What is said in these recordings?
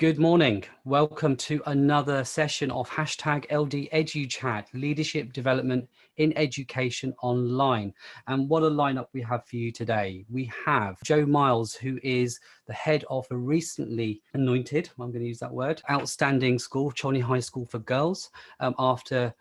Good morning. Welcome to another session of hashtag LDeduchat, Leadership Development in Education Online. And what a lineup we have for you today. We have Joe Mylles, who is the head of a recently anointed, I'm going to use that word, outstanding school, Chiltern High School for Girls, after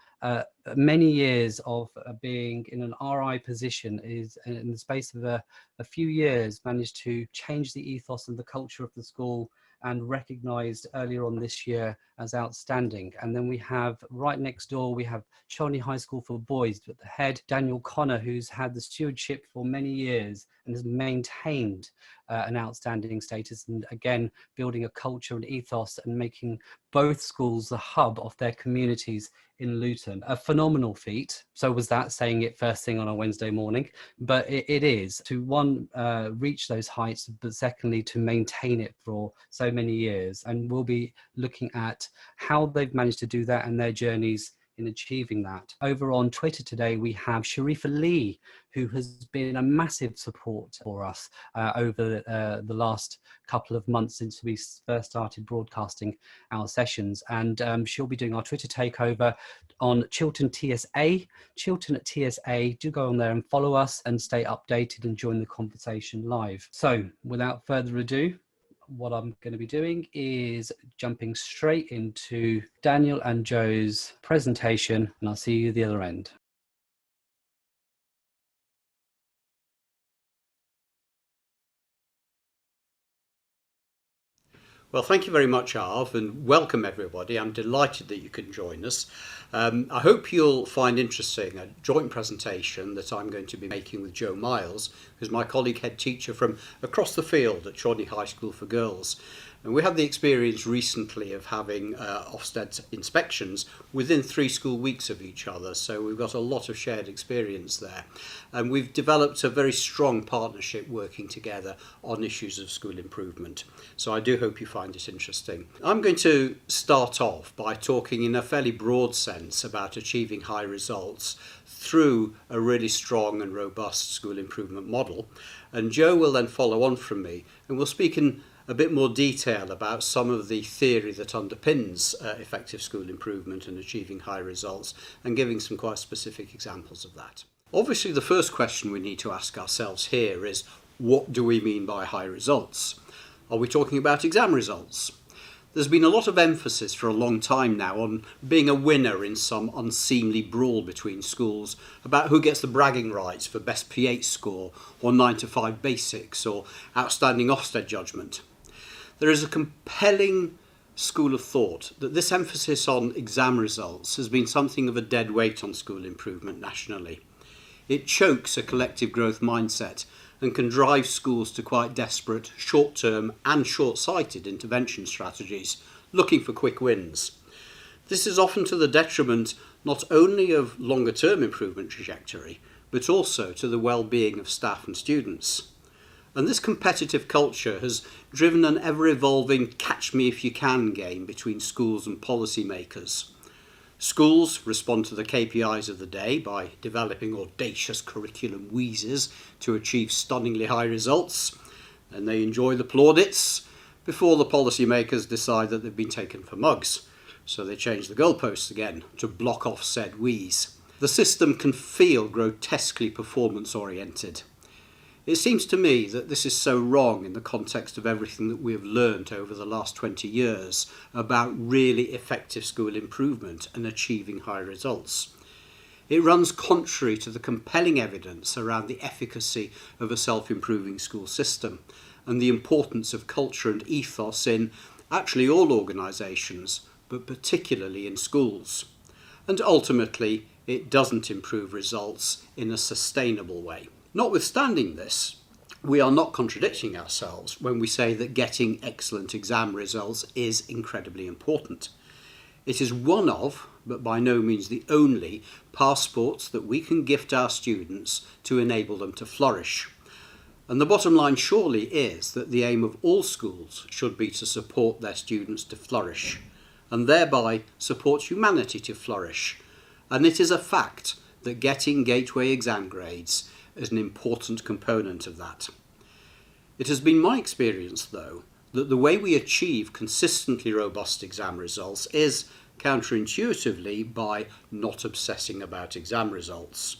many years of being in an RI position, is in the space of a few years managed to change the ethos and the culture of the school and recognised earlier on this year as outstanding. And then we have right next door, we have Chiltern High School for Boys, at the head, Daniel Connor, who's had the stewardship for many years and has maintained an outstanding status, and again, building a culture and ethos and making both schools the hub of their communities in Luton. A phenomenal feat. So was that, saying it first thing on a Wednesday morning, but it is to reach those heights, but secondly to maintain it for so many years. And we'll be looking at how they've managed to do that and their journeys in achieving that. Over on Twitter today, we have Sharifa Lee, who has been a massive support for us over the last couple of months since we first started broadcasting our sessions. And she'll be doing our Twitter takeover on Chiltern TSA, Chiltern at TSA. Do go on there and follow us and stay updated and join the conversation live. So without further ado, what I'm going to be doing is jumping straight into Daniel and Joe's presentation, and I'll see you at the other end. Well, thank you very much, Arv, and welcome everybody. I'm delighted that you can join us. I hope you'll find interesting a joint presentation that I'm going to be making with Joe Mylles, who's my colleague head teacher from across the field at Chiltern High School for Girls. And we had the experience recently of having Ofsted inspections within 3 school weeks of each other, so we've got a lot of shared experience there. And we've developed a very strong partnership working together on issues of school improvement. So I do hope you find it interesting. I'm going to start off by talking in a fairly broad sense about achieving high results through a really strong and robust school improvement model. And Joe will then follow on from me, and we'll speak in a bit more detail about some of the theory that underpins effective school improvement and achieving high results, and giving some quite specific examples of that. Obviously, the first question we need to ask ourselves here is, what do we mean by high results? Are we talking about exam results? There's been a lot of emphasis for a long time now on being a winner in some unseemly brawl between schools about who gets the bragging rights for best P8 score, or 9 to 5 basics, or outstanding Ofsted judgment. There is a compelling school of thought that this emphasis on exam results has been something of a dead weight on school improvement nationally. It chokes a collective growth mindset and can drive schools to quite desperate, short-term and short-sighted intervention strategies, looking for quick wins. This is often to the detriment not only of longer-term improvement trajectory, but also to the well-being of staff and students. And this competitive culture has driven an ever-evolving catch-me-if-you-can game between schools and policymakers. Schools respond to the KPIs of the day by developing audacious curriculum wheezes to achieve stunningly high results, and they enjoy the plaudits before the policymakers decide that they've been taken for mugs, so they change the goalposts again to block off said wheeze. The system can feel grotesquely performance-oriented. It seems to me that this is so wrong in the context of everything that we have learned over the last 20 years about really effective school improvement and achieving high results. It runs contrary to the compelling evidence around the efficacy of a self-improving school system and the importance of culture and ethos in actually all organisations, but particularly in schools. And ultimately, it doesn't improve results in a sustainable way. Notwithstanding this, we are not contradicting ourselves when we say that getting excellent exam results is incredibly important. It is one of, but by no means the only, passports that we can gift our students to enable them to flourish. And the bottom line surely is that the aim of all schools should be to support their students to flourish, and thereby support humanity to flourish. And it is a fact that getting gateway exam grades is an important component of that. It has been my experience, though, that the way we achieve consistently robust exam results is counterintuitively by not obsessing about exam results.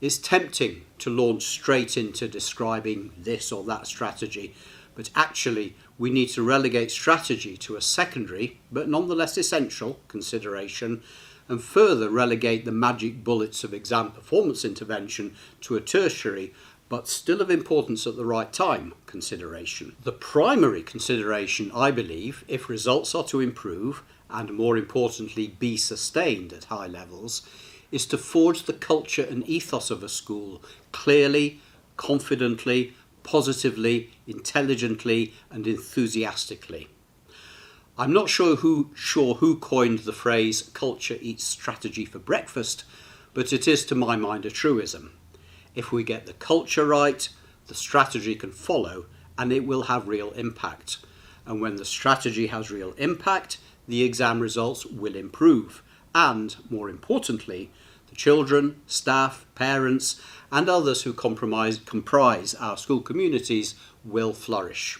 It's tempting to launch straight into describing this or that strategy, but actually we need to relegate strategy to a secondary, but nonetheless essential, consideration, and further relegate the magic bullets of exam performance intervention to a tertiary, but still of importance at the right time, consideration. The primary consideration, I believe, if results are to improve, and more importantly be sustained at high levels, is to forge the culture and ethos of a school clearly, confidently, positively, intelligently and enthusiastically. I'm not sure who coined the phrase culture eats strategy for breakfast, but it is to my mind a truism. If we get the culture right, the strategy can follow and it will have real impact. And when the strategy has real impact, the exam results will improve. And, more importantly, the children, staff, parents and others who comprise our school communities will flourish.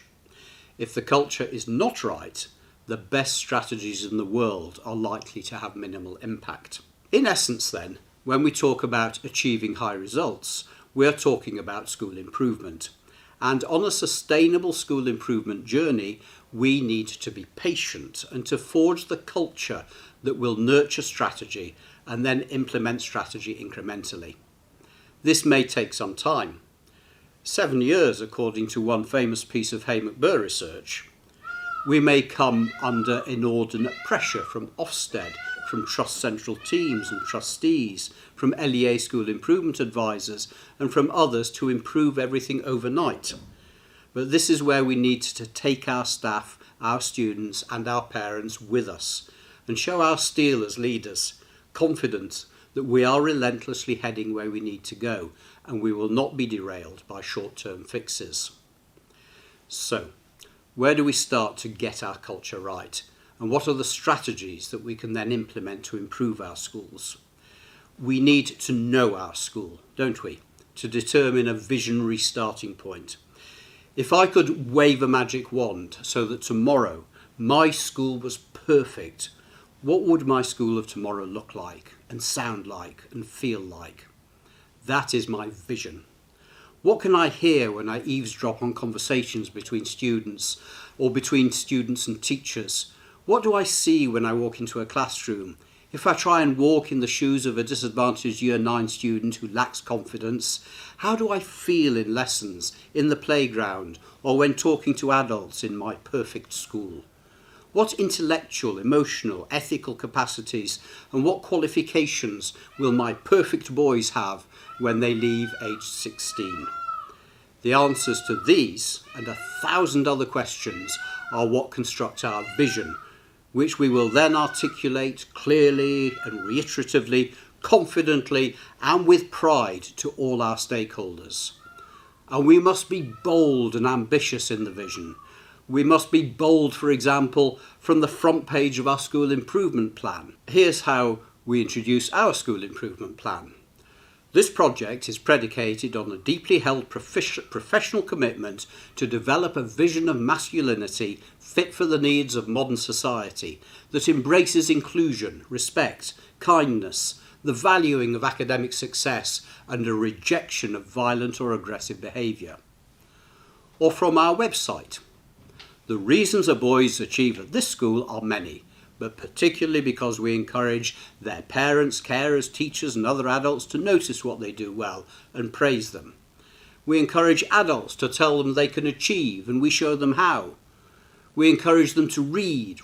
If the culture is not right, the best strategies in the world are likely to have minimal impact. In essence then, when we talk about achieving high results, we are talking about school improvement. And on a sustainable school improvement journey, we need to be patient and to forge the culture that will nurture strategy and then implement strategy incrementally. This may take some time. 7 years, according to one famous piece of Hay McBurr research. We may come under inordinate pressure from Ofsted, from Trust Central teams and trustees, from LEA school improvement advisors and from others to improve everything overnight. But this is where we need to take our staff, our students and our parents with us and show our steel as leaders, confident that we are relentlessly heading where we need to go and we will not be derailed by short-term fixes. So, where do we start to get our culture right? And what are the strategies that we can then implement to improve our schools? We need to know our school, don't we, to determine a visionary starting point. If I could wave a magic wand so that tomorrow my school was perfect, what would my school of tomorrow look like and sound like and feel like? That is my vision. What can I hear when I eavesdrop on conversations between students or between students and teachers? What do I see when I walk into a classroom? If I try and walk in the shoes of a disadvantaged Year 9 student who lacks confidence, how do I feel in lessons, in the playground, or when talking to adults in my perfect school? What intellectual, emotional, ethical capacities and what qualifications will my perfect boys have when they leave age 16? The answers to these and 1,000 other questions are what construct our vision, which we will then articulate clearly and reiteratively, confidently and with pride to all our stakeholders. And we must be bold and ambitious in the vision. We must be bold, for example, from the front page of our school improvement plan. Here's how we introduce our school improvement plan. This project is predicated on a deeply held professional commitment to develop a vision of masculinity fit for the needs of modern society that embraces inclusion, respect, kindness, the valuing of academic success and a rejection of violent or aggressive behaviour. Or from our website. The reasons a boys achieve at this school are many, but particularly because we encourage their parents, carers, teachers and other adults to notice what they do well and praise them. We encourage adults to tell them they can achieve and we show them how. We encourage them to read,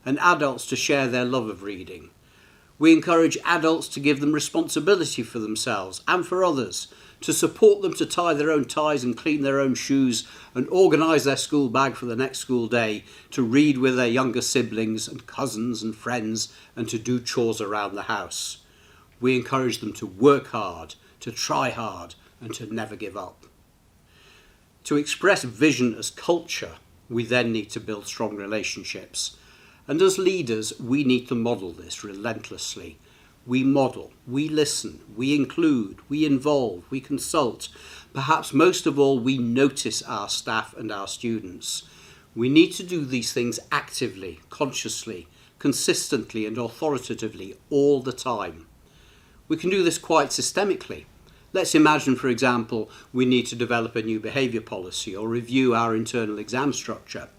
and adults to share their love of reading. We encourage adults to give them responsibility for themselves and for others, to support them to tie their own ties and clean their own shoes and organise their school bag for the next school day, to read with their younger siblings and cousins and friends and to do chores around the house. We encourage them to work hard, to try hard and to never give up. To express vision as culture, we then need to build strong relationships. And as leaders, we need to model this relentlessly. we model, we listen, we include, we involve, we consult. Perhaps most of all, we notice our staff and our students. We need to do these things actively, consciously, consistently and authoritatively all the time. We can do this quite systemically. Let's imagine, for example, we need to develop a new behaviour policy or review our internal exam structure.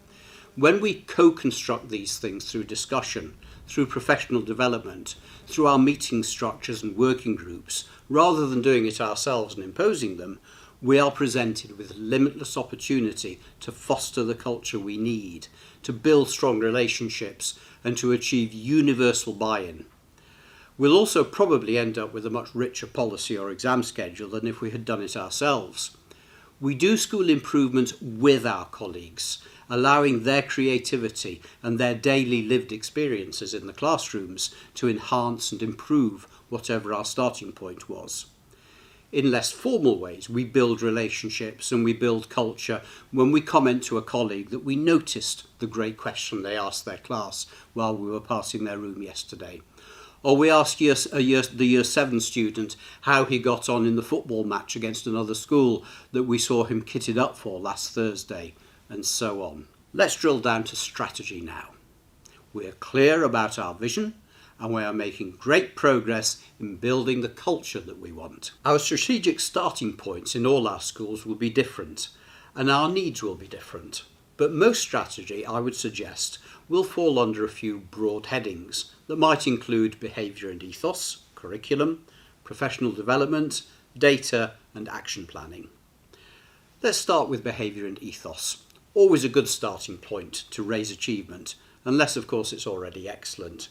When we co-construct these things through discussion, through professional development, through our meeting structures and working groups, rather than doing it ourselves and imposing them, we are presented with limitless opportunity to foster the culture we need, to build strong relationships and to achieve universal buy-in. We'll also probably end up with a much richer policy or exam schedule than if we had done it ourselves. We do school improvement with our colleagues, allowing their creativity and their daily lived experiences in the classrooms to enhance and improve whatever our starting point was. In less formal ways, we build relationships and we build culture when we comment to a colleague that we noticed the great question they asked their class while we were passing their room yesterday. Or we ask the Year 7 student how he got on in the football match against another school that we saw him kitted up for last Thursday, and so on. Let's drill down to strategy now. We are clear about our vision, and we are making great progress in building the culture that we want. Our strategic starting points in all our schools will be different, and our needs will be different. But most strategy, I would suggest, will fall under a few broad headings that might include behaviour and ethos, curriculum, professional development, data and action planning. Let's start with behaviour and ethos. Always a good starting point to raise achievement, unless of course it's already excellent.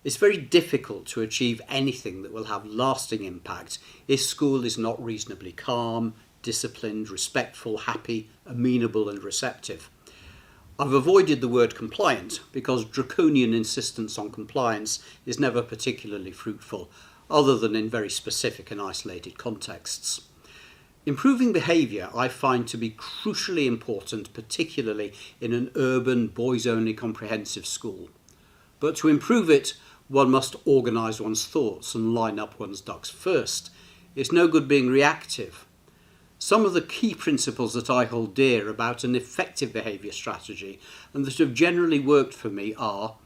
It's very difficult to achieve anything that will have lasting impact if school is not reasonably calm, disciplined, respectful, happy, amenable and receptive. I've avoided the word compliant because draconian insistence on compliance is never particularly fruitful, other than in very specific and isolated contexts. Improving behaviour I find to be crucially important, particularly in an urban, boys-only comprehensive school. But to improve it, one must organise one's thoughts and line up one's ducks first. It's no good being reactive. Some of the key principles that I hold dear about an effective behaviour strategy and that have generally worked for me are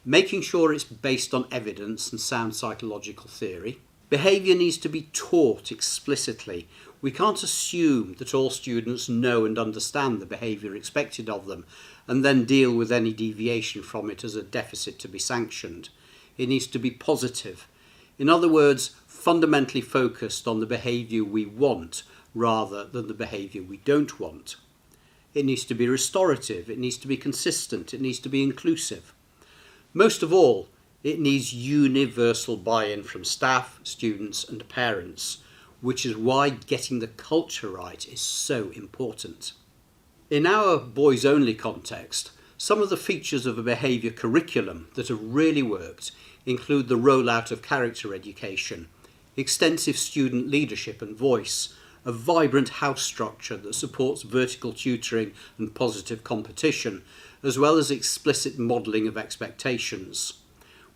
making sure it's based on evidence and sound psychological theory. Behaviour needs to be taught explicitly. We can't assume that all students know and understand the behaviour expected of them and then deal with any deviation from it as a deficit to be sanctioned. It needs to be positive. In other words, fundamentally focused on the behaviour we want rather than the behaviour we don't want. It needs to be restorative, it needs to be consistent, it needs to be inclusive. Most of all, it needs universal buy-in from staff, students and parents, which is why getting the culture right is so important. In our boys-only context, some of the features of a behaviour curriculum that have really worked include the rollout of character education, extensive student leadership and voice, a vibrant house structure that supports vertical tutoring and positive competition, as well as explicit modelling of expectations.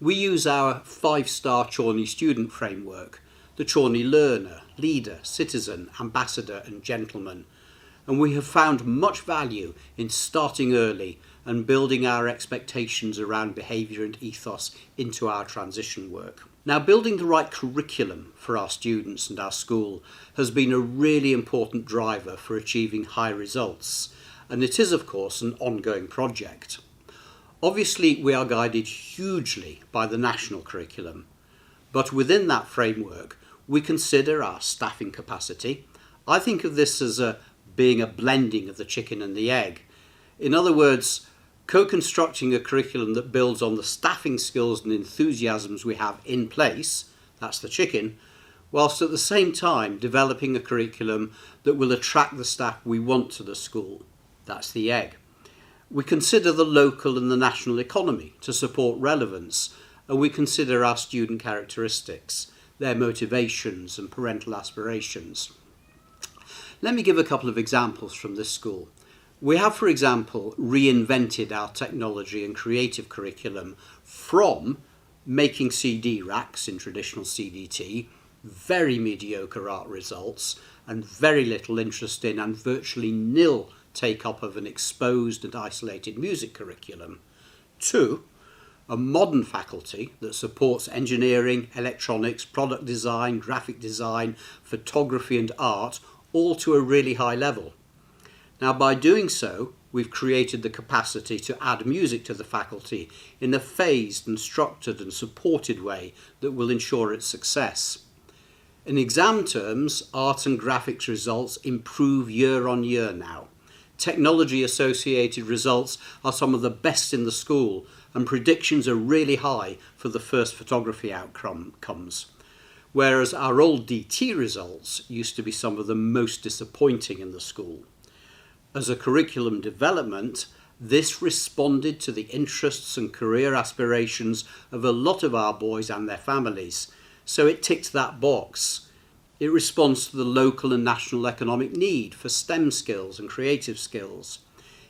We use our 5-star Chorney student framework, the Chorney learner, leader, citizen, ambassador and gentleman, and we have found much value in starting early and building our expectations around behaviour and ethos into our transition work. Now, building the right curriculum for our students and our school has been a really important driver for achieving high results, and it is of course an ongoing project. Obviously, we are guided hugely by the national curriculum, but within that framework we consider our staffing capacity. I think of this as being a blending of the chicken and the egg. In other words, co-constructing a curriculum that builds on the staffing skills and enthusiasms we have in place, that's the chicken, whilst at the same time developing a curriculum that will attract the staff we want to the school, that's the egg. We consider the local and the national economy to support relevance, and we consider our student characteristics, their motivations and parental aspirations. Let me give a couple of examples from this school. We have, for example, reinvented our technology and creative curriculum from making CD racks in traditional CDT, very mediocre art results, and very little interest in and virtually nil take-up of an exposed and isolated music curriculum. 2, a modern faculty that supports engineering, electronics, product design, graphic design, photography and art, all to a really high level. Now, by doing so, we've created the capacity to add music to the faculty in a phased and structured and supported way that will ensure its success. In exam terms, art and graphics results improve year on year now. Technology associated results are some of the best in the school, and predictions are really high for the first photography outcomes. Whereas our old DT results used to be some of the most disappointing in the school. As a curriculum development, this responded to the interests and career aspirations of a lot of our boys and their families, so it ticked that box. It responds to the local and national economic need for STEM skills and creative skills.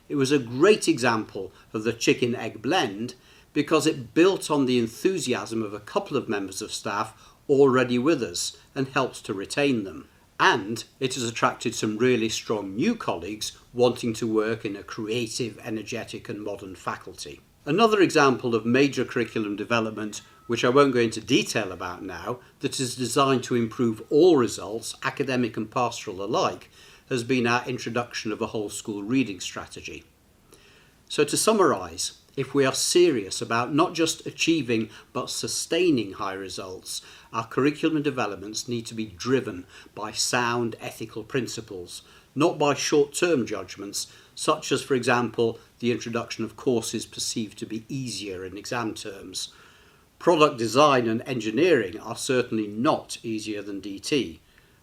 It was a great example of the chicken-egg blend because it built on the enthusiasm of a couple of members of staff already with us and helped to retain them. And it has attracted some really strong new colleagues wanting to work in a creative, energetic and modern faculty. Another example of major curriculum development, which I won't go into detail about now, that is designed to improve all results, academic and pastoral alike, has been our introduction of a whole school reading strategy. So to summarise, if we are serious about not just achieving but sustaining high results, our curriculum developments need to be driven by sound ethical principles, not by short-term judgments, such as, for example, the introduction of courses perceived to be easier in exam terms. Product design and engineering are certainly not easier than DT,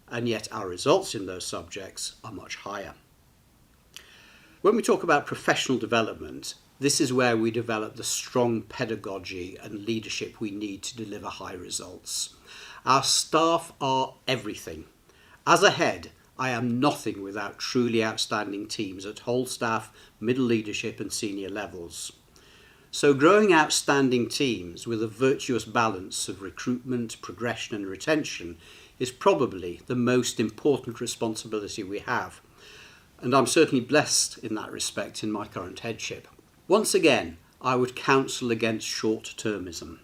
and yet our results in those subjects are much higher. When we talk about professional development, this is where we develop the strong pedagogy and leadership we need to deliver high results. Our staff are everything. As a head, I am nothing without truly outstanding teams at whole staff, middle leadership and senior levels. So growing outstanding teams with a virtuous balance of recruitment, progression and retention is probably the most important responsibility we have. And I'm certainly blessed in that respect in my current headship. Once again, I would counsel against short-termism.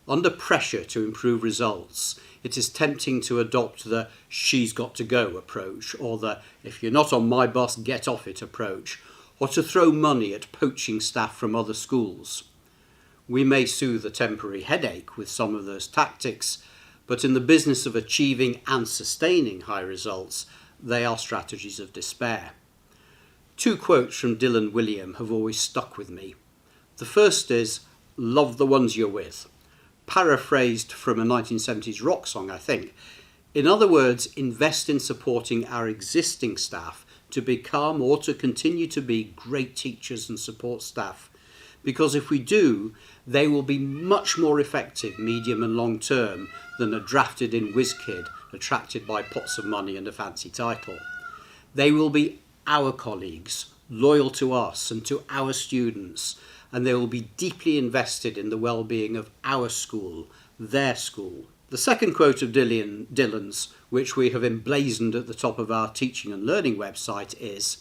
Under pressure to improve results, it is tempting to adopt the "she's got to go" approach, or the "if you're not on my bus, get off it" approach, or to throw money at poaching staff from other schools. We may soothe a temporary headache with some of those tactics, but in the business of achieving and sustaining high results, they are strategies of despair. 2 quotes from Dylan William have always stuck with me. The first is, "Love the ones you're with," paraphrased from a 1970s rock song, I think. In other words, invest in supporting our existing staff to become or to continue to be great teachers and support staff. Because if we do, they will be much more effective medium and long term than a drafted in whiz kid attracted by pots of money and a fancy title. They will be our colleagues, loyal to us and to our students, and they will be deeply invested in the well-being of our school, their school. The second quote of Dylan's, which we have emblazoned at the top of our teaching and learning website, is,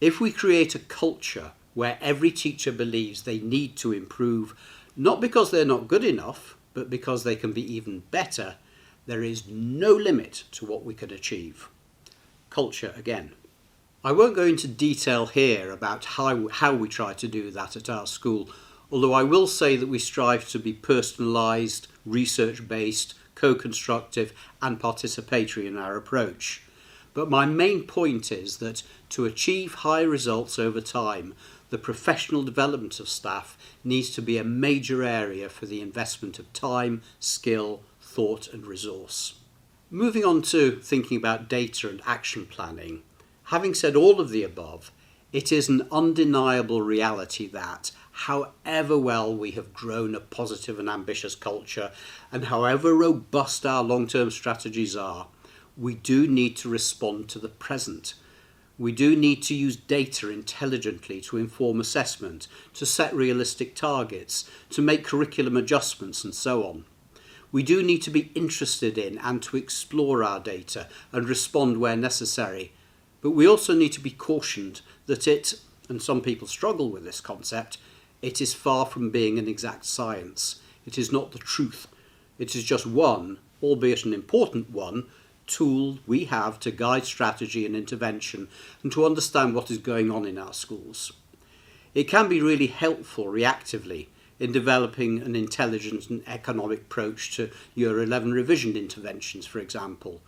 "If we create a culture where every teacher believes they need to improve, not because they're not good enough, but because they can be even better, there is no limit to what we can achieve." Culture again. I won't go into detail here about how we try to do that at our school, although I will say that we strive to be personalised, research-based, co-constructive and participatory in our approach. But my main point is that to achieve high results over time, the professional development of staff needs to be a major area for the investment of time, skill, thought and resource. Moving on to thinking about data and action planning. Having said all of the above, it is an undeniable reality that, however well we have grown a positive and ambitious culture, and however robust our long-term strategies are, we do need to respond to the present. We do need to use data intelligently to inform assessment, to set realistic targets, to make curriculum adjustments and so on. We do need to be interested in and to explore our data and respond where necessary. But we also need to be cautioned that it, and some people struggle with this concept, it is far from being an exact science. It is not the truth. It is just one, albeit an important one, tool we have to guide strategy and intervention and to understand what is going on in our schools. It can be really helpful reactively in developing an intelligent and economic approach to Year 11 revision interventions, for example,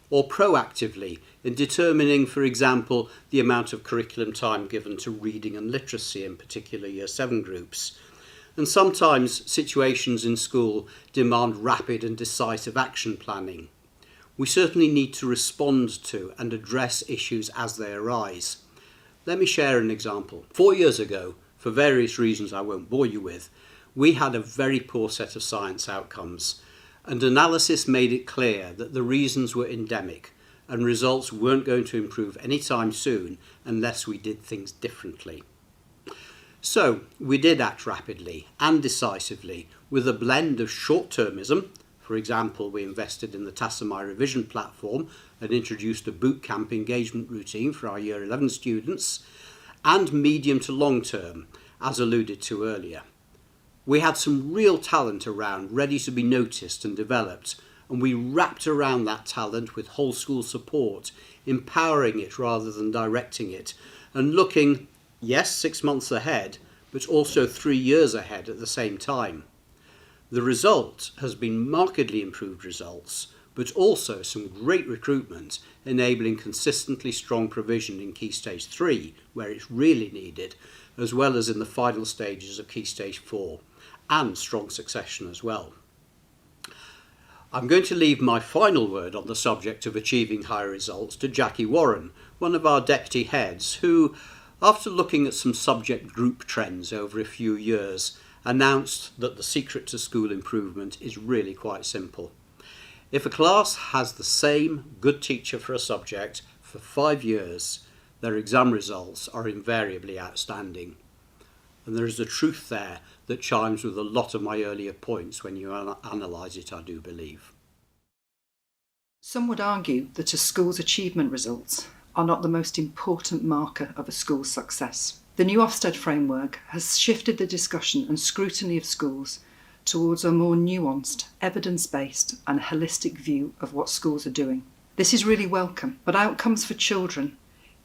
or proactively in determining, for example, the amount of curriculum time given to reading and literacy in particular Year 7 groups. And sometimes situations in school demand rapid and decisive action planning. We certainly need to respond to and address issues as they arise. Let me share an example. 4 years ago, for various reasons I won't bore you with, we had a very poor set of science outcomes, and analysis made it clear that the reasons were endemic and results weren't going to improve anytime soon unless we did things differently. So we did act rapidly and decisively with a blend of short-termism. For example, we invested in the TASMI revision platform and introduced a bootcamp engagement routine for our Year 11 students, and medium to long term, as alluded to earlier. We had some real talent around, ready to be noticed and developed, and we wrapped around that talent with whole school support, empowering it rather than directing it, and looking, yes, 6 months ahead, but also 3 years ahead at the same time. The result has been markedly improved results, but also some great recruitment, enabling consistently strong provision in Key Stage 3, where it's really needed, as well as in the final stages of Key Stage 4, and strong succession as well. I'm going to leave my final word on the subject of achieving higher results to Jackie Warren, one of our deputy heads, who, after looking at some subject group trends over a few years, announced that the secret to school improvement is really quite simple. If a class has the same good teacher for a subject for 5 years, their exam results are invariably outstanding. And there is a truth there that chimes with a lot of my earlier points when you analyse it, I do believe. Some would argue that a school's achievement results are not the most important marker of a school's success. The new Ofsted framework has shifted the discussion and scrutiny of schools towards a more nuanced, evidence-based and holistic view of what schools are doing. This is really welcome, but outcomes for children,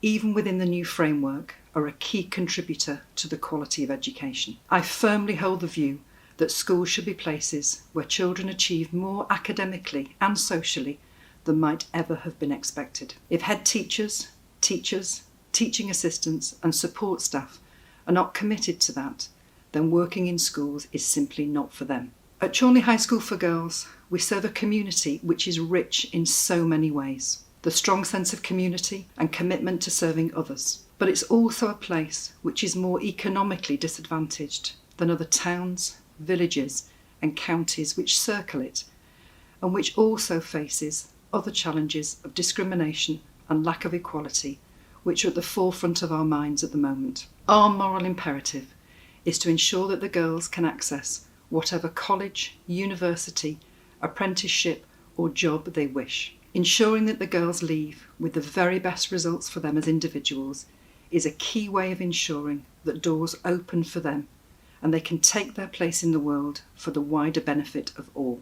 even within the new framework, are a key contributor to the quality of education. I firmly hold the view that schools should be places where children achieve more academically and socially than might ever have been expected. If head teachers, teaching assistants and support staff are not committed to that, then working in schools is simply not for them. At Chorley High School for Girls, we serve a community which is rich in so many ways. The strong sense of community and commitment to serving others. But it's also a place which is more economically disadvantaged than other towns, villages and counties which circle it, and which also faces other challenges of discrimination and lack of equality which are at the forefront of our minds at the moment. Our moral imperative is to ensure that the girls can access whatever college, university, apprenticeship or job they wish. Ensuring that the girls leave with the very best results for them as individuals is a key way of ensuring that doors open for them and they can take their place in the world for the wider benefit of all.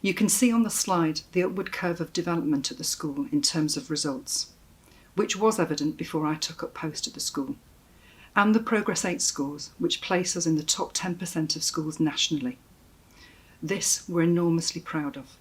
You can see on the slide the upward curve of development at the school in terms of results, which was evident before I took up post at the school, and the Progress 8 scores, which place us in the top 10% of schools nationally. This we're enormously proud of.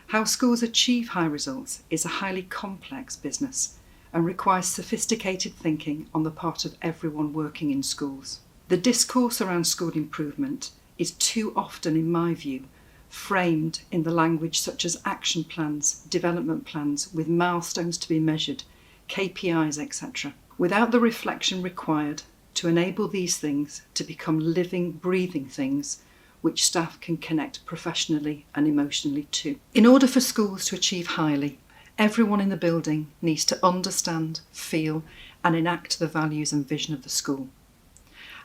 How schools achieve high results is a highly complex business and requires sophisticated thinking on the part of everyone working in schools. The discourse around school improvement is too often, in my view, framed in the language such as action plans, development plans with milestones to be measured, KPIs, etc., without the reflection required to enable these things to become living, breathing things which staff can connect professionally and emotionally to. In order for schools to achieve highly, Everyone in the building needs to understand, feel, and enact the values and vision of the school.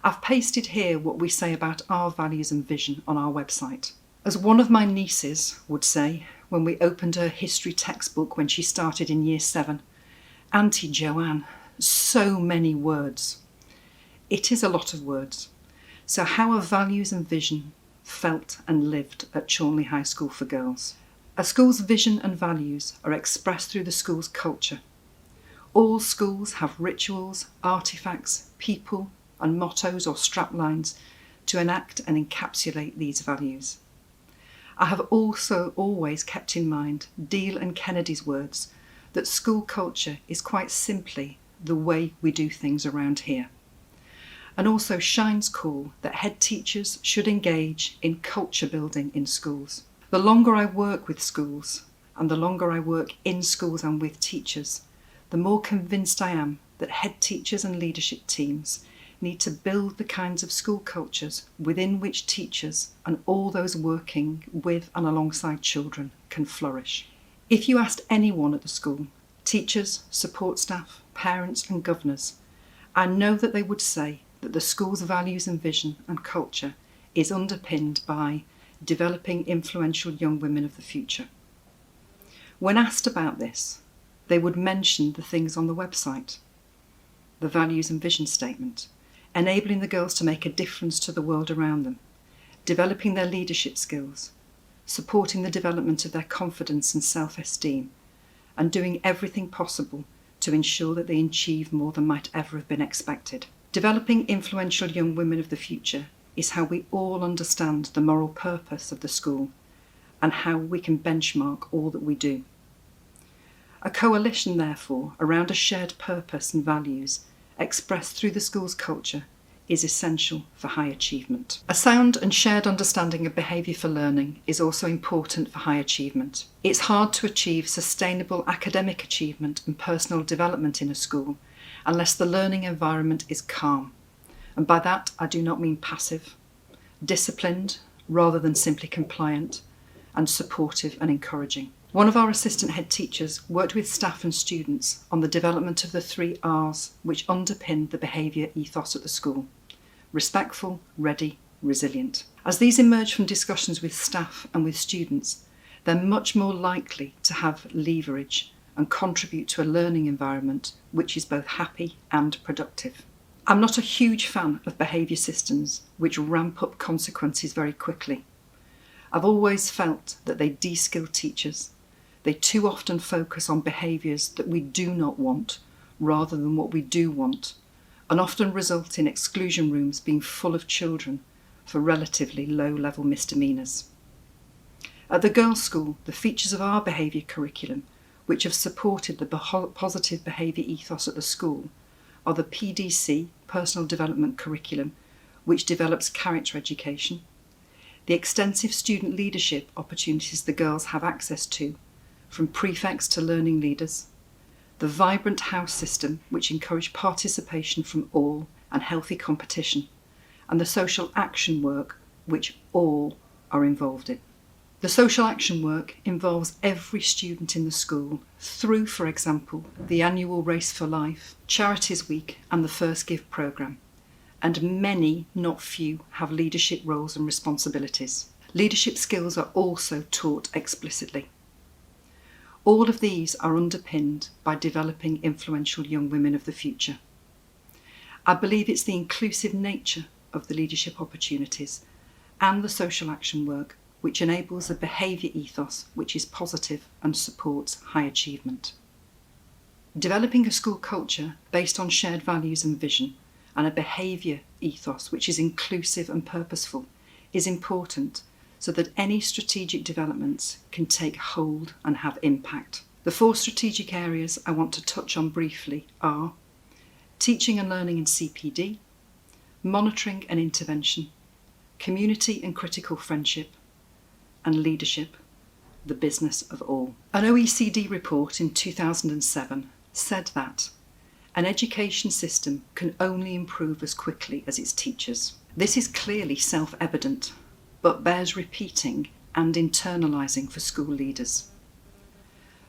I've pasted here what we say about our values and vision on our website. As one of my nieces would say when we opened her history textbook when she started in Year 7, Auntie Joanne, so many words. It is a lot of words. So how are values and vision felt and lived at Chorley High School for Girls? A school's vision and values are expressed through the school's culture. All schools have rituals, artefacts, people, and mottos or straplines to enact and encapsulate these values. I have also always kept in mind Deal and Kennedy's words that school culture is quite simply the way we do things around here. And also Shine's call that head teachers should engage in culture building in schools. The longer I work with schools, and the longer I work in schools and with teachers, the more convinced I am that head teachers and leadership teams need to build the kinds of school cultures within which teachers and all those working with and alongside children can flourish. If you asked anyone at the school, teachers, support staff, parents and governors, I know that they would say that the school's values and vision and culture is underpinned by developing influential young women of the future. When asked about this, they would mention the things on the website, the values and vision statement, enabling the girls to make a difference to the world around them, developing their leadership skills, supporting the development of their confidence and self-esteem, and doing everything possible to ensure that they achieve more than might ever have been expected. Developing influential young women of the future is how we all understand the moral purpose of the school and how we can benchmark all that we do. A coalition, therefore, around a shared purpose and values expressed through the school's culture is essential for high achievement. A sound and shared understanding of behaviour for learning is also important for high achievement. It's hard to achieve sustainable academic achievement and personal development in a school unless the learning environment is calm. And by that I do not mean passive, disciplined rather than simply compliant, and supportive and encouraging. One of our assistant head teachers worked with staff and students on the development of the 3 R's which underpin the behaviour ethos at the school: respectful, ready, resilient. As these emerge from discussions with staff and with students, they're much more likely to have leverage and contribute to a learning environment which is both happy and productive. I'm not a huge fan of behaviour systems which ramp up consequences very quickly. I've always felt that they de-skill teachers. They too often focus on behaviours that we do not want rather than what we do want, and often result in exclusion rooms being full of children for relatively low-level misdemeanours. At the girls' school, the features of our behaviour curriculum, which have supported the positive behaviour ethos at the school, are the PDC, Personal Development Curriculum, which develops character education, the extensive student leadership opportunities the girls have access to, from prefects to learning leaders, the vibrant house system, which encourage participation from all and healthy competition, and the social action work, which all are involved in. The social action work involves every student in the school through, for example, the annual Race for Life, Charities Week and the First Give programme, and many, not few, have leadership roles and responsibilities. Leadership skills are also taught explicitly. All of these are underpinned by developing influential young women of the future. I believe it's the inclusive nature of the leadership opportunities and the social action work which enables a behaviour ethos which is positive and supports high achievement. Developing a school culture based on shared values and vision, and a behaviour ethos which is inclusive and purposeful, is important so that any strategic developments can take hold and have impact. The 4 strategic areas I want to touch on briefly are teaching and learning in CPD, monitoring and intervention, community and critical friendship, and leadership, the business of all. An OECD report in 2007 said that an education system can only improve as quickly as its teachers. This is clearly self-evident, but bears repeating and internalising for school leaders.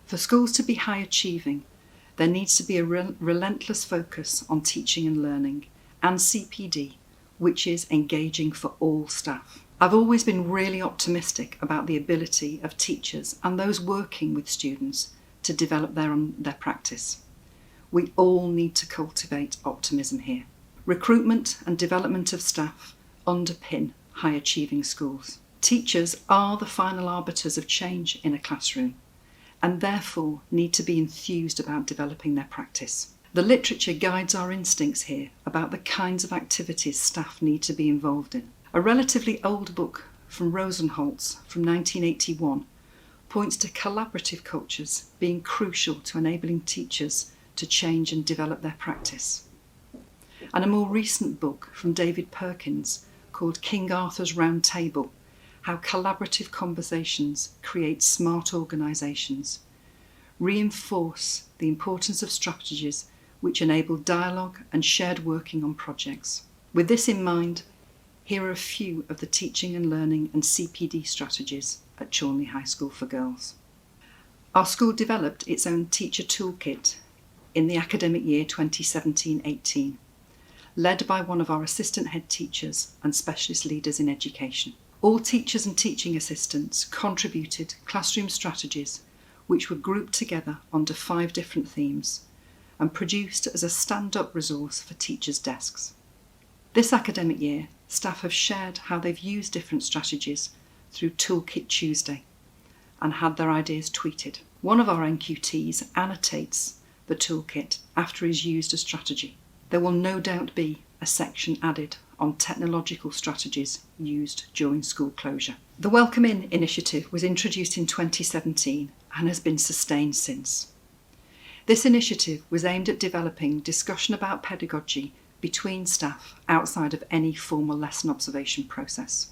For schools to be high achieving, there needs to be a relentless focus on teaching and learning, and CPD, which is engaging for all staff. I've always been really optimistic about the ability of teachers and those working with students to develop their practice. We all need to cultivate optimism here. Recruitment and development of staff underpin high achieving schools. Teachers are the final arbiters of change in a classroom and therefore need to be enthused about developing their practice. The literature guides our instincts here about the kinds of activities staff need to be involved in. A relatively old book from Rosenholz from 1981 points to collaborative cultures being crucial to enabling teachers to change and develop their practice. And a more recent book from David Perkins called King Arthur's Round Table: How Collaborative Conversations Create Smart Organisations, reinforce the importance of strategies which enable dialogue and shared working on projects. With this in mind, here are a few of the teaching and learning and CPD strategies at Chiltern High School for Girls. Our school developed its own teacher toolkit in the academic year 2017-18, led by one of our assistant head teachers and specialist leaders in education. All teachers and teaching assistants contributed classroom strategies which were grouped together under 5 different themes and produced as a stand-up resource for teachers' desks. This academic year, staff have shared how they've used different strategies through Toolkit Tuesday and had their ideas tweeted. One of our NQTs annotates the toolkit after he's used a strategy. There will no doubt be a section added on technological strategies used during school closure. The Welcome In initiative was introduced in 2017 and has been sustained since. This initiative was aimed at developing discussion about pedagogy between staff outside of any formal lesson observation process.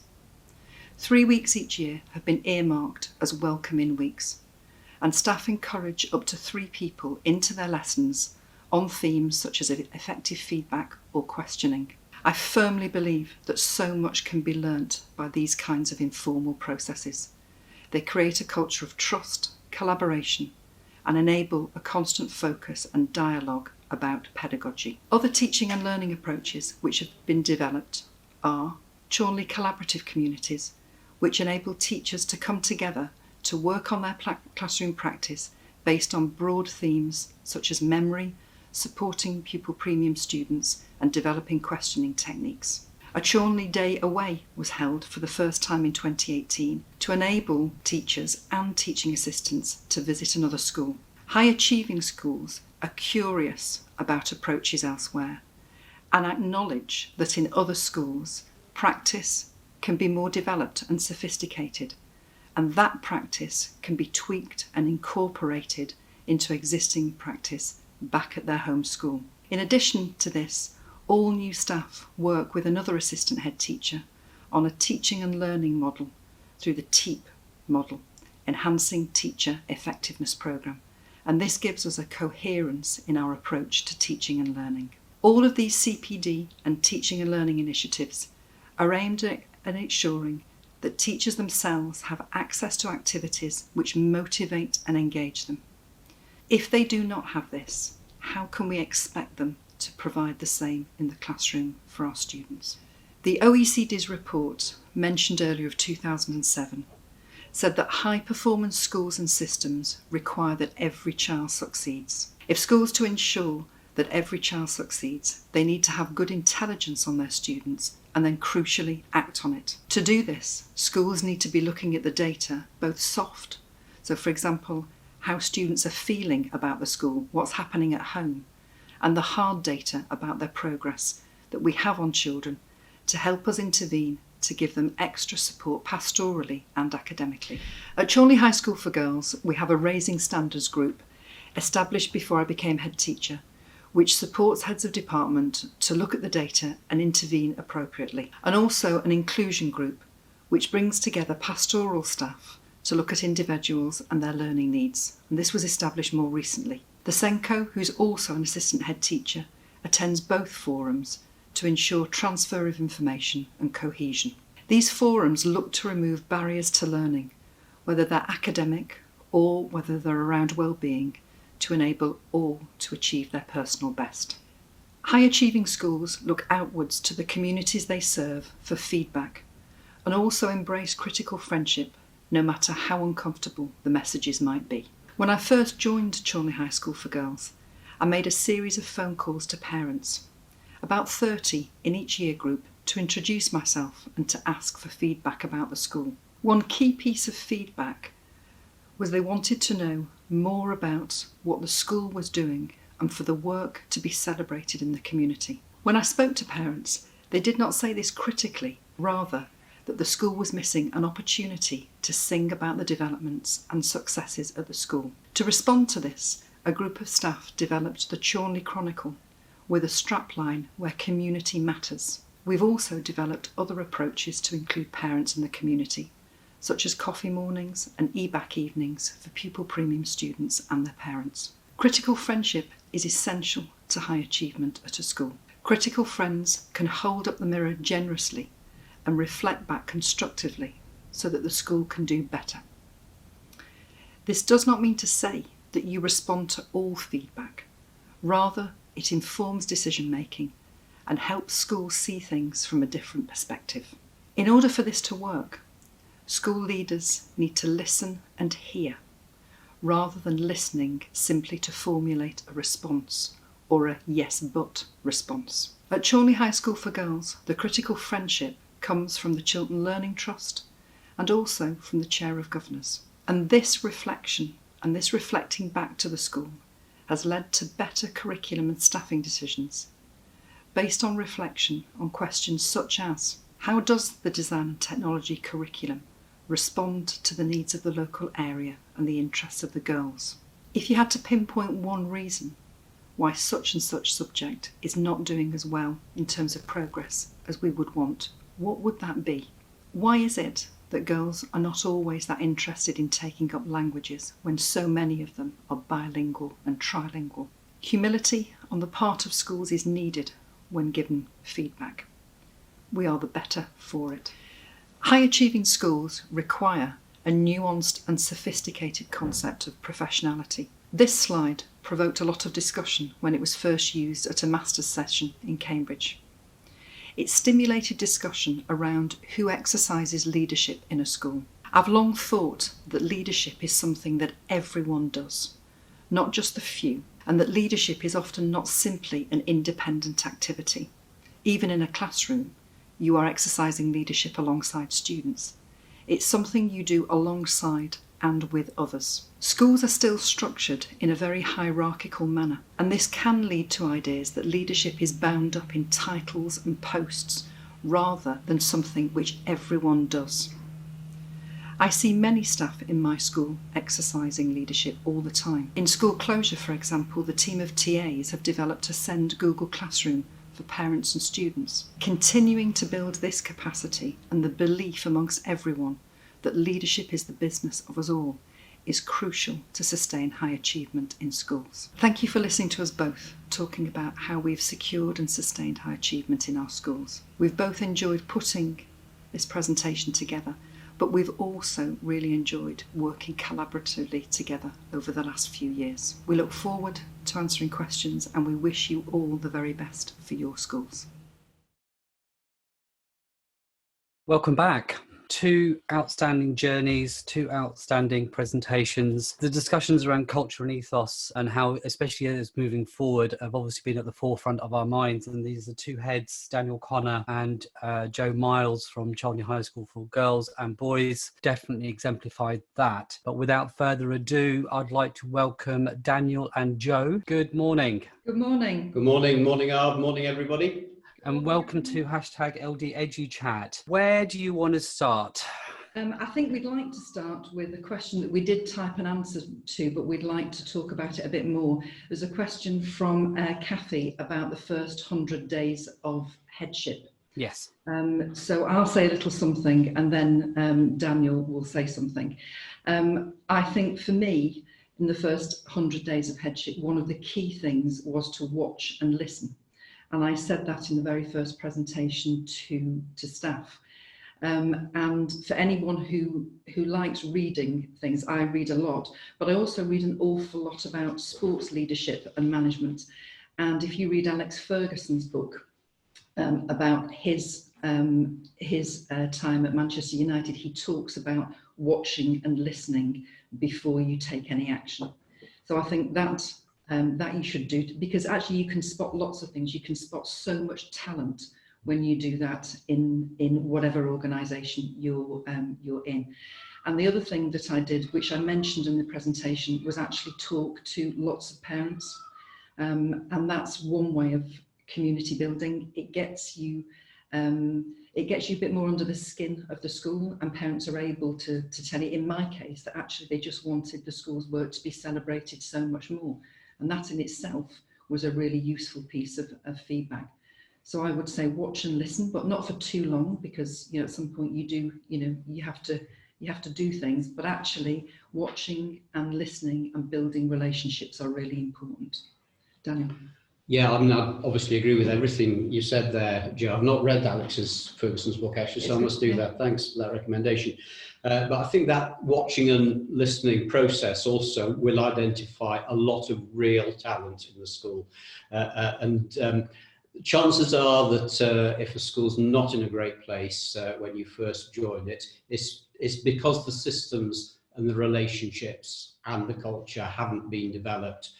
3 weeks each year have been earmarked as Welcome In weeks, and staff encourage up to 3 people into their lessons on themes such as effective feedback or questioning. I firmly believe that so much can be learnt by these kinds of informal processes. They create a culture of trust, collaboration, and enable a constant focus and dialogue about pedagogy. Other teaching and learning approaches which have been developed are Chorley collaborative communities, which enable teachers to come together to work on their classroom practice based on broad themes such as memory, supporting pupil premium students and developing questioning techniques. A Chorley Day Away was held for the first time in 2018 to enable teachers and teaching assistants to visit another school. High achieving schools are curious about approaches elsewhere and acknowledge that in other schools practice can be more developed and sophisticated, and that practice can be tweaked and incorporated into existing practice back at their home school. In addition to this, all new staff work with another assistant head teacher on a teaching and learning model through the TEEP model, Enhancing Teacher Effectiveness Programme, and this gives us a coherence in our approach to teaching and learning. All of these CPD and teaching and learning initiatives are aimed at ensuring that teachers themselves have access to activities which motivate and engage them. If they do not have this, how can we expect them to provide the same in the classroom for our students? The OECD's report, mentioned earlier of 2007, said that high-performance schools and systems require that every child succeeds. If schools to ensure that every child succeeds, they need to have good intelligence on their students and then crucially act on it. To do this, schools need to be looking at the data, both soft, so for example, how students are feeling about the school, what's happening at home, and the hard data about their progress that we have on children to help us intervene to give them extra support pastorally and academically. At Chorley High School for Girls, we have a Raising Standards group established before I became head teacher, which supports heads of department to look at the data and intervene appropriately, and also an inclusion group which brings together pastoral staff to look at individuals and their learning needs, and this was established more recently. The SENCO, who's also an assistant head teacher, attends both forums to ensure transfer of information and cohesion. These forums look to remove barriers to learning, whether they're academic or whether they're around well-being to enable all to achieve their personal best. High-achieving schools look outwards to the communities they serve for feedback and also embrace critical friendship, no matter how uncomfortable the messages might be. When I first joined Chiltern High School for Girls, I made a series of phone calls to parents, about 30 in each year group, to introduce myself and to ask for feedback about the school. One key piece of feedback was they wanted to know more about what the school was doing and for the work to be celebrated in the community. When I spoke to parents, they did not say this critically, rather that the school was missing an opportunity to sing about the developments and successes at the school. To respond to this, a group of staff developed the Chorley Chronicle with a strapline where community matters. We've also developed other approaches to include parents in the community, such as coffee mornings and EBAC evenings for pupil premium students and their parents. Critical friendship is essential to high achievement at a school. Critical friends can hold up the mirror generously and reflect back constructively so that the school can do better. This does not mean to say that you respond to all feedback. Rather, it informs decision making and helps schools see things from a different perspective. In order for this to work, school leaders need to listen and hear, rather than listening simply to formulate a response or a yes but response. At Chorley High School for Girls, the critical friendship comes from the Chiltern Learning Trust and also from the Chair of Governors. And this reflection and this reflecting back to the school has led to better curriculum and staffing decisions based on reflection on questions such as: how does the design and technology curriculum respond to the needs of the local area and the interests of the girls? If you had to pinpoint one reason why such and such subject is not doing as well in terms of progress as we would want, what would that be? Why is it that girls are not always that interested in taking up languages when so many of them are bilingual and trilingual? Humility on the part of schools is needed when given feedback. We are the better for it. High achieving schools require a nuanced and sophisticated concept of professionality. This slide provoked a lot of discussion when it was first used at a master's session in Cambridge. It stimulated discussion around who exercises leadership in a school. I've long thought that leadership is something that everyone does, not just the few, and that leadership is often not simply an independent activity. Even in a classroom, you are exercising leadership alongside students. It's something you do alongside and with others. Schools are still structured in a very hierarchical manner, and this can lead to ideas that leadership is bound up in titles and posts rather than something which everyone does. I see many staff in my school exercising leadership all the time. In school closure, for example, the team of TAs have developed a Send Google Classroom for parents and students, continuing to build this capacity and the belief amongst everyone that leadership is the business of us all is crucial to sustain high achievement in schools. Thank you for listening to us both talking about how we've secured and sustained high achievement in our schools. We've both enjoyed putting this presentation together, but we've also really enjoyed working collaboratively together over the last few years. We look forward to answering questions and we wish you all the very best for your schools. Welcome back. Two outstanding journeys, two outstanding presentations. The discussions around culture and ethos and how, especially as moving forward, have obviously been at the forefront of our minds. And these are two heads, Daniel Connor and Joe Mylles from Chiltern High School for Girls and Boys, definitely exemplified that. But without further ado, I'd like to welcome Daniel and Joe. Good morning. Good morning. Good morning, morning Arb, morning everybody. And welcome to hashtag LDeduchat. Where do you want to start? I think we'd like to start with a question that we did type an answer to, but we'd like to talk about it a bit more. There's a question from Kathy about the first 100 days of headship. Yes. So I'll say a little something and then Daniel will say something. I think for me, in the first 100 days of headship, one of the key things was to watch and listen. And I said that in the very first presentation to staff. And for anyone who likes reading things, I read a lot, but I also read an awful lot about sports leadership and management. And if you read Alex Ferguson's book about his time at Manchester United, he talks about watching and listening before you take any action. So I think that you should do, because actually you can spot lots of things. You can spot so much talent when you do that in whatever organisation you're in. And the other thing that I did, which I mentioned in the presentation, was actually talk to lots of parents. And that's one way of community building. It gets you a bit more under the skin of the school, and parents are able to tell you, in my case, that actually they just wanted the school's work to be celebrated so much more. And that in itself was a really useful piece of feedback. So I would say watch and listen, but not for too long, because at some point you have to do things, but actually watching and listening and building relationships are really important. Daniel. Yeah, I obviously agree with everything you said there, Joe. I've not read Ferguson's book actually, so I must do that. Thanks for that recommendation. But I think that watching and listening process also will identify a lot of real talent in the school. Chances are that if a school's not in a great place when you first join it, it's because the systems and the relationships and the culture haven't been developed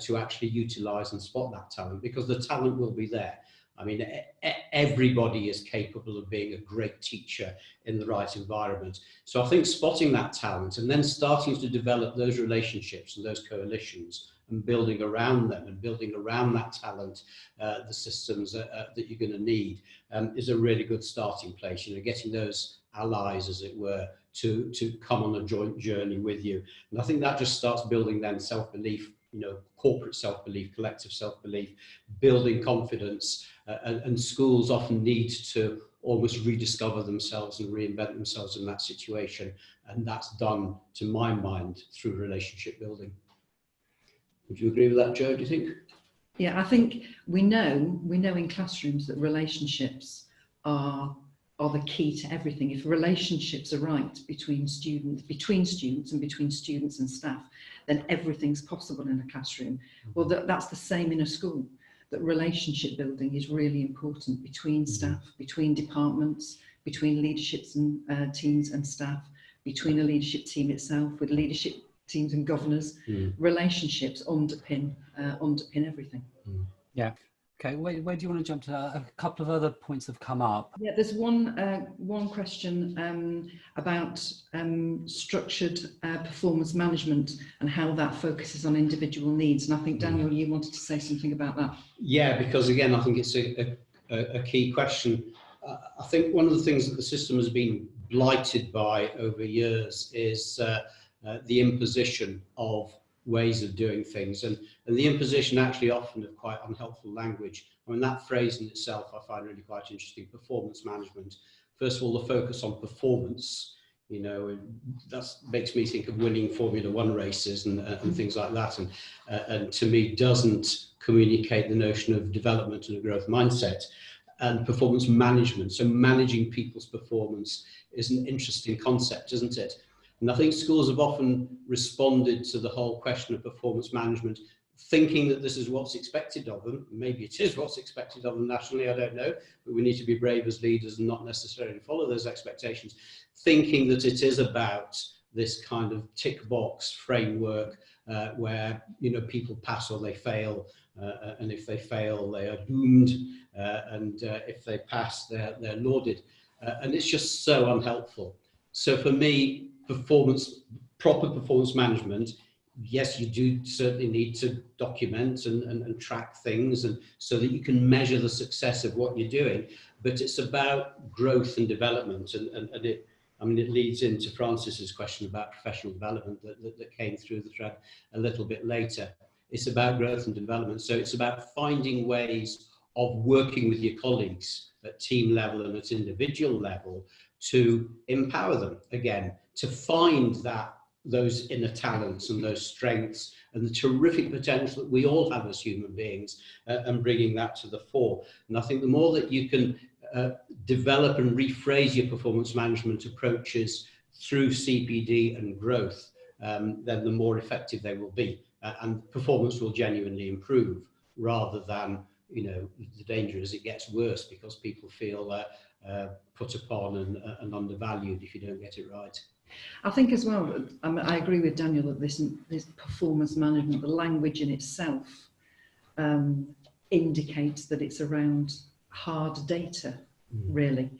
to actually utilise and spot that talent, because the talent will be there. I mean, everybody is capable of being a great teacher in the right environment. So I think spotting that talent and then starting to develop those relationships and those coalitions and building around them and building around that talent, the systems that you're going to need is a really good starting place. Getting those allies, as it were, to come on a joint journey with you. And I think that just starts building then self-belief, corporate self-belief, collective self-belief, building confidence, and schools often need to almost rediscover themselves and reinvent themselves in that situation. And that's done, to my mind, through relationship building. Would you agree with that, Joe, do you think? Yeah, I think we know in classrooms that relationships are the key to everything. If relationships are right between students and between students and staff, then everything's possible in a classroom. Well, that's the same in a school, that relationship building is really important between staff, between departments, between leaderships and teams and staff, between a leadership team itself, with leadership teams and governors. Relationships underpin everything. Yeah. Okay, where do you want to jump to? A couple of other points have come up. Yeah, there's one question about structured performance management and how that focuses on individual needs. And I think, Daniel, you wanted to say something about that. Yeah, because again, I think it's a key question. I think one of the things that the system has been blighted by over years is the imposition of ways of doing things, and the imposition actually often of quite unhelpful language. I mean, that phrase in itself I find really quite interesting, performance management. First of all, the focus on performance, that makes me think of winning Formula One races and things like that, and to me doesn't communicate the notion of development and a growth mindset. And performance management, so managing people's performance, is an interesting concept, isn't it? And I think schools have often responded to the whole question of performance management thinking that this is what's expected of them. Maybe it is what's expected of them nationally, I don't know, but we need to be brave as leaders and not necessarily follow those expectations, thinking that it is about this kind of tick box framework where people pass or they fail, and if they fail they are doomed, and if they pass they're lauded, and it's just so unhelpful. So for me, proper performance management, yes, you do certainly need to document and track things, and so that you can measure the success of what you're doing, but it's about growth and development, and it leads into Francis's question about professional development that came through the thread a little bit later. It's about growth and development, so it's about finding ways of working with your colleagues at team level and at individual level to empower them again, to find those inner talents and those strengths and the terrific potential that we all have as human beings, and bringing that to the fore. And I think the more that you can develop and rephrase your performance management approaches through CPD and growth, then the more effective they will be, and performance will genuinely improve, rather than, you know, the danger is it gets worse because people feel put upon and undervalued if you don't get it right. I think as well, I agree with Daniel that this performance management, the language in itself indicates that it's around hard data, really.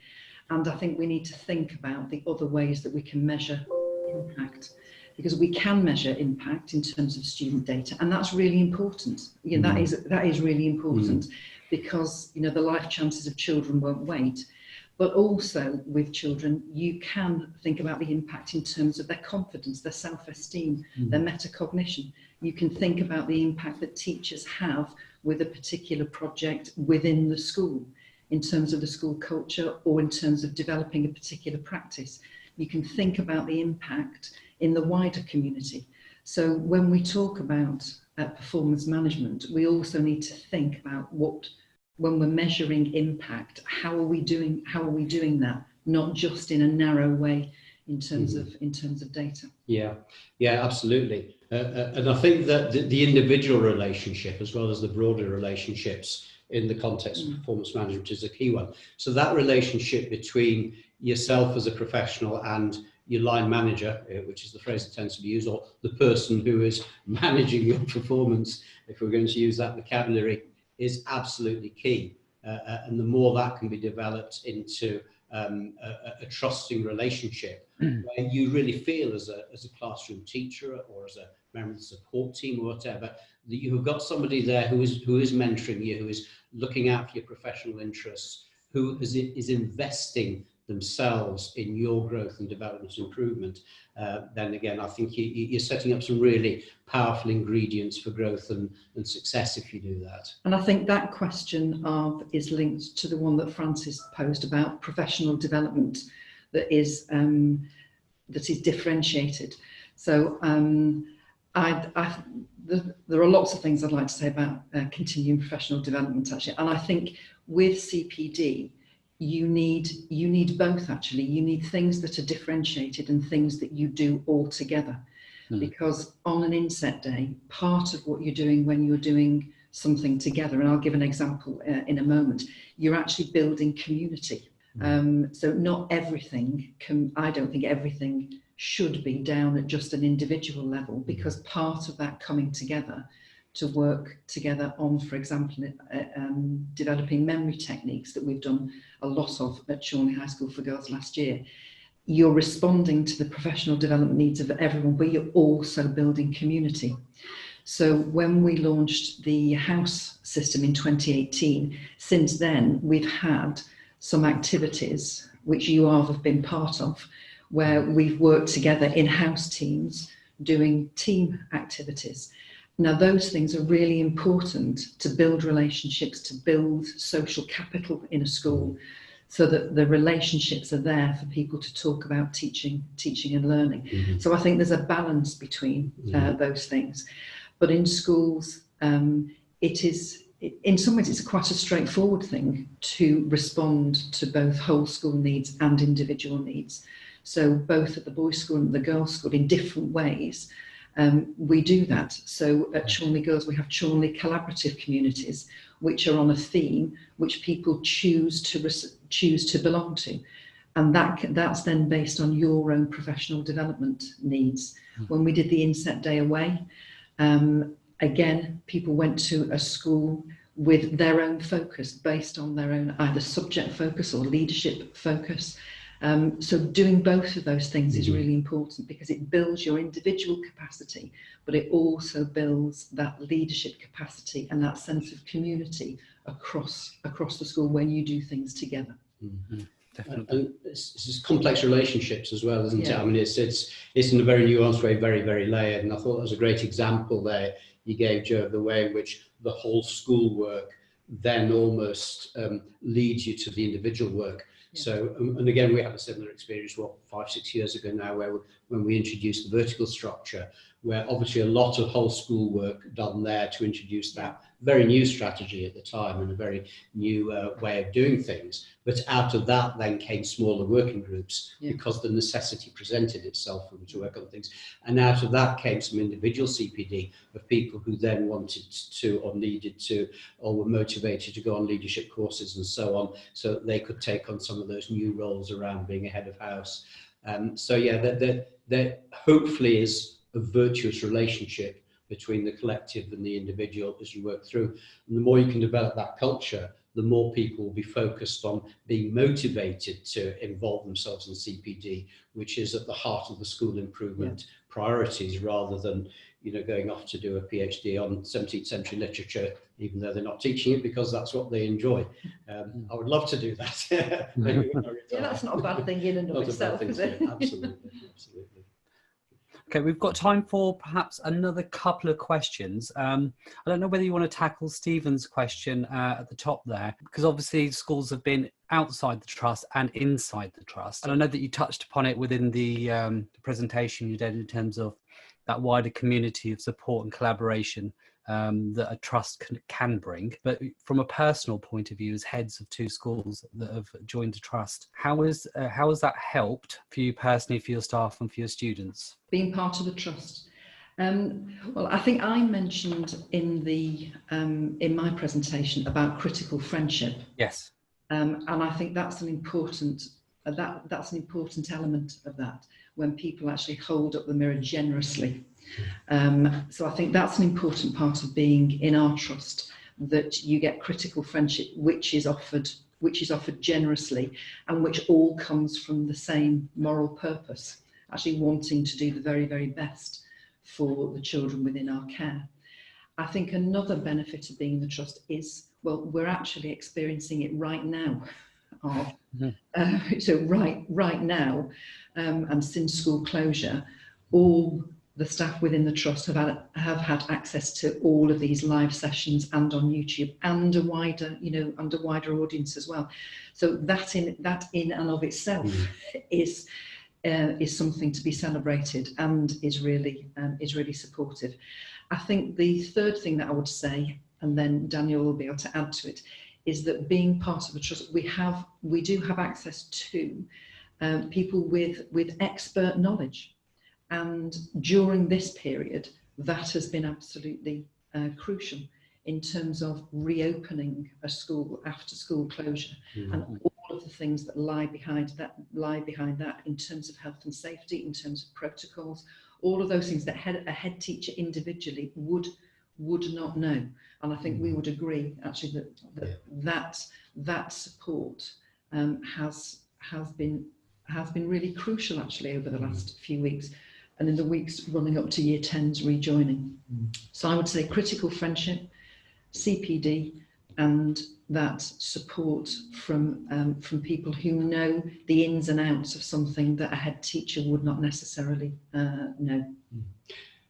And I think we need to think about the other ways that we can measure impact, because we can measure impact in terms of student data, and that's really important. You know, that is really important, because, you know, the life chances of children won't wait. But also with children, you can think about the impact in terms of their confidence, their self-esteem, their metacognition. You can think about the impact that teachers have with a particular project within the school, in terms of the school culture, or in terms of developing a particular practice. You can think about the impact in the wider community. So when we talk about performance management, we also need to think about when we're measuring impact, how are we doing that, not just in a narrow way in terms of data. Yeah, absolutely. And I think that the individual relationship, as well as the broader relationships in the context of performance management, is a key one. So that relationship between yourself as a professional and your line manager, which is the phrase that tends to be used, or the person who is managing your performance, if we're going to use that vocabulary, is absolutely key. And the more that can be developed into a trusting relationship, where you really feel as a classroom teacher or as a member of the support team or whatever, that you have got somebody there who is mentoring you, who is looking out for your professional interests, who is investing themselves in your growth and development and improvement, then again, I think you're setting up some really powerful ingredients for growth and success if you do that. And I think that question is linked to the one that Francis posed about professional development that is differentiated. So there are lots of things I'd like to say about continuing professional development, actually, and I think with CPD, you need both, actually. You need things that are differentiated and things that you do all together. Because on an inset day, part of what you're doing when you're doing something together, and I'll give an example in a moment, you're actually building community. So not everything I don't think everything should be down at just an individual level, because part of that coming together to work together on, for example, developing memory techniques that we've done a lot of at Chiltern High School for Girls last year. You're responding to the professional development needs of everyone, but you're also building community. So when we launched the house system in 2018, since then we've had some activities which you have been part of, where we've worked together in house teams doing team activities. Now, those things are really important to build relationships, to build social capital in a school, so that the relationships are there for people to talk about teaching and learning. So I think there's a balance between those things. But in schools, it is, in some ways, it's quite a straightforward thing to respond to both whole school needs and individual needs. So both at the boys' school and the girls' school, in different ways, we do that. So at Chiltern Girls, we have Chiltern collaborative communities, which are on a theme which people choose to belong to, and that's then based on your own professional development needs. When we did the inset day away, again, people went to a school with their own focus, based on their own either subject focus or leadership focus. So doing both of those things is really important, because it builds your individual capacity, but it also builds that leadership capacity and that sense of community across the school when you do things together. Definitely. And it's complex relationships as well, isn't it? I mean, it's in a very nuanced way, very, very layered. And I thought that was a great example there you gave, Joe, of the way in which the whole school work then almost leads you to the individual work. So, and again, we had a similar experience, 5-6 years ago now, when we introduced the vertical structure, where obviously a lot of whole school work done there to introduce that very new strategy at the time and a very new way of doing things. But out of that then came smaller working groups because the necessity presented itself for them to work on things. And out of that came some individual CPD of people who then wanted to or needed to or were motivated to go on leadership courses and so on, so that they could take on some of those new roles around being a head of house. So yeah, there hopefully is a virtuous relationship between the collective and the individual as you work through. And the more you can develop that culture, the more people will be focused on being motivated to involve themselves in CPD, which is at the heart of the school improvement priorities, rather than, you know, going off to do a PhD on 17th century literature, even though they're not teaching it, because that's what they enjoy. I would love to do that. That's not a bad thing in and of itself, is it? Absolutely, absolutely. Okay, we've got time for perhaps another couple of questions. I don't know whether you want to tackle Stephen's question at the top there, because obviously schools have been outside the trust and inside the trust. And I know that you touched upon it within the presentation you did in terms of that wider community of support and collaboration that a trust can bring. But from a personal point of view, as heads of two schools that have joined a trust, how has that helped for you personally, for your staff and for your students? Being part of the trust. Well, I think I mentioned in my presentation about critical friendship. Yes. And I think that's an important element of that, when people actually hold up the mirror generously. So I think that's an important part of being in our trust, that you get critical friendship, which is offered generously, and which all comes from the same moral purpose, actually wanting to do the very, very best for the children within our care. I think another benefit of being in the trust is, well, we're actually experiencing it right now. So right now, and since school closure, all the staff within the trust have had access to all of these live sessions and on YouTube, and a wider audience as well. So that in and of itself is something to be celebrated and is really supportive. I think the third thing that I would say, and then Daniel will be able to add to it, is that being part of a trust, we do have access to people with expert knowledge, and during this period that has been absolutely crucial in terms of reopening a school after school closure, and all of the things that lie behind that in terms of health and safety, in terms of protocols, all of those things that a head teacher individually would not know. And I think we would agree actually that support has been really crucial actually over the last few weeks, and in the weeks running up to year 10s rejoining. So I would say critical friendship, CPD, and that support from people who know the ins and outs of something that a head teacher would not necessarily know.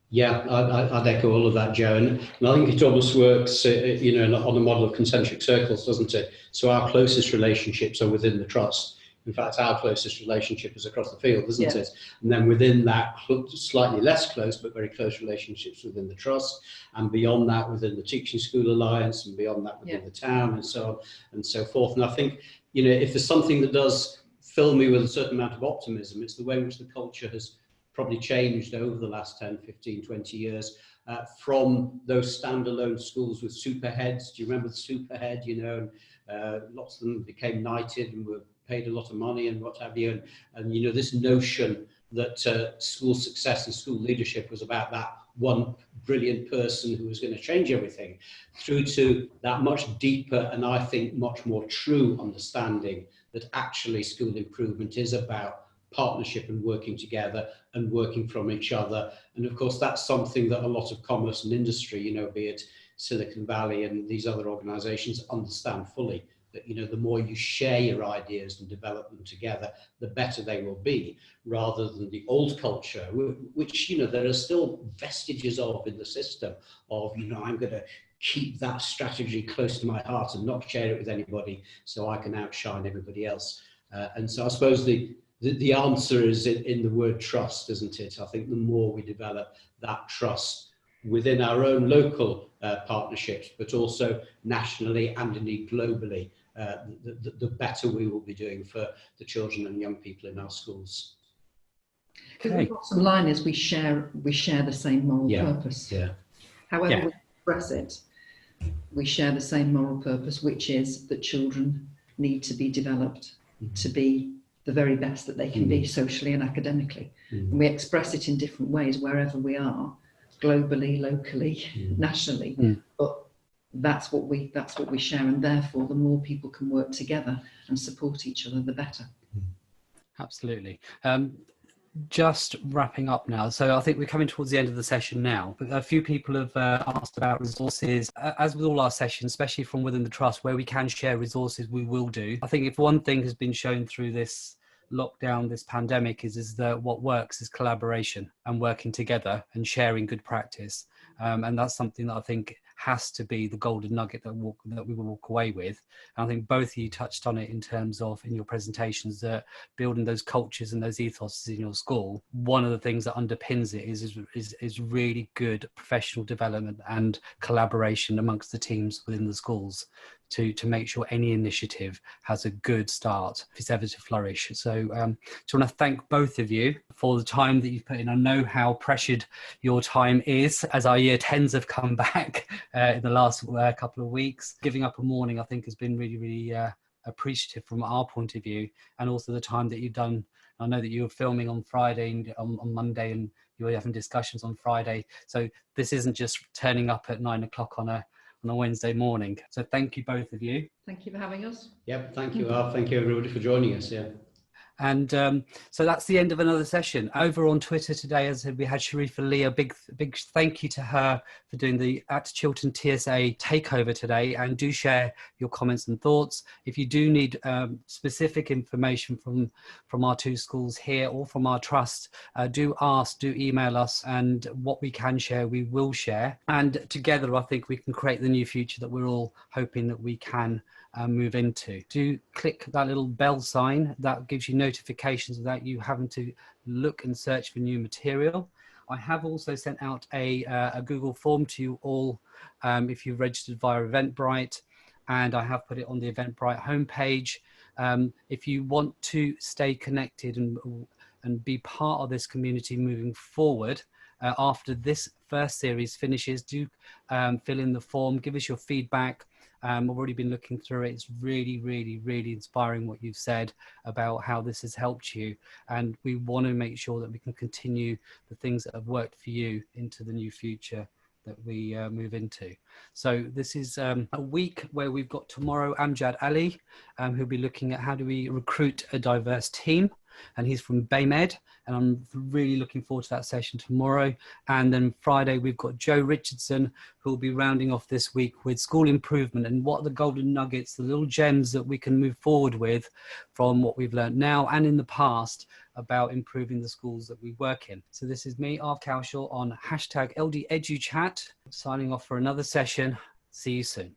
Yeah, I'd echo all of that, Joe, and I think it almost works, on a model of concentric circles, doesn't it? So our closest relationships are within the trust. In fact, our closest relationship is across the field, isn't it? And then within that, slightly less close, but very close relationships within the trust, and beyond that within the Teaching School Alliance, and beyond that within the town, and so on and so forth. And I think, if there's something that does fill me with a certain amount of optimism, it's the way in which the culture has probably changed over the last 10, 15, 20 years, from those standalone schools with superheads. Do you remember the superhead, lots of them became knighted and were paid a lot of money and what have you. And this notion that school success and school leadership was about that one brilliant person who was going to change everything, through to that much deeper and I think much more true understanding that actually school improvement is about partnership and working together and working from each other. And of course, that's something that a lot of commerce and industry, be it Silicon Valley and these other organizations, understand fully. That, the more you share your ideas and develop them together, the better they will be, rather than the old culture, which, there are still vestiges of in the system of, I'm going to keep that strategy close to my heart and not share it with anybody so I can outshine everybody else. And so I suppose the the answer is in the word trust, isn't it? I think the more we develop that trust within our own local partnerships, but also nationally and indeed globally, the better we will be doing for the children and young people in our schools. The bottom line is we share the same moral purpose. Yeah. However we express it, we share the same moral purpose, which is that children need to be developed to be the very best that they can be socially and academically. And we express it in different ways wherever we are, globally, locally, nationally. But that's what we share, and therefore the more people can work together and support each other, the better. Absolutely. Just wrapping up now. So I think we're coming towards the end of the session now. But a few people have asked about resources. As with all our sessions, especially from within the trust, where we can share resources, we will do. I think if one thing has been shown through this lockdown, this pandemic, is that what works is collaboration and working together and sharing good practice. And that's something that I think has to be the golden nugget that we will walk away with. And I think both of you touched on it in terms of, in your presentations, that building those cultures and those ethos in your school, one of the things that underpins it is really good professional development and collaboration amongst the teams within the schools to make sure any initiative has a good start if it's ever to flourish. So I just want to thank both of you for the time that you've put in. I know how pressured your time is as our year 10s have come back in the last couple of weeks. Giving up a morning, I think, has been really, really appreciative from our point of view, and also the time that you've done. I know that you were filming on Friday and on Monday, and you were having discussions on Friday. So this isn't just turning up at 9 o'clock on a Wednesday morning. So thank you, both of you. Thank you for having us. Yep, thank you, Alf. Thank you, everybody, for joining us. Yeah. And so that's the end of another session. Over on Twitter today, as we had Sharifa Lee, a big thank you to her for doing the at Chiltern TSA takeover today. And do share your comments and thoughts. If you do need specific information from our two schools here or from our trust, do email us, and what we can share, we will share. And together, I think we can create the new future that we're all hoping that we can move into. Do click that little bell sign that gives you notifications without you having to look and search for new material. I have also sent out a Google form to you all if you've registered via Eventbrite, and I have put it on the Eventbrite homepage. If you want to stay connected and be part of this community moving forward, after this first series finishes, do fill in the form, give us your feedback. I've already been looking through it. It's really, really, really inspiring what you've said about how this has helped you. And we want to make sure that we can continue the things that have worked for you into the new future that we move into. So this is a week where we've got tomorrow Amjad Ali, who'll be looking at how do we recruit a diverse team. And he's from BayMed, and I'm really looking forward to that session tomorrow. And then Friday, we've got Joe Richardson, who will be rounding off this week with school improvement and what are the golden nuggets, the little gems that we can move forward with from what we've learned now and in the past about improving the schools that we work in. So this is me, Arv Cowshaw, on #LDeduchat, signing off for another session. See you soon.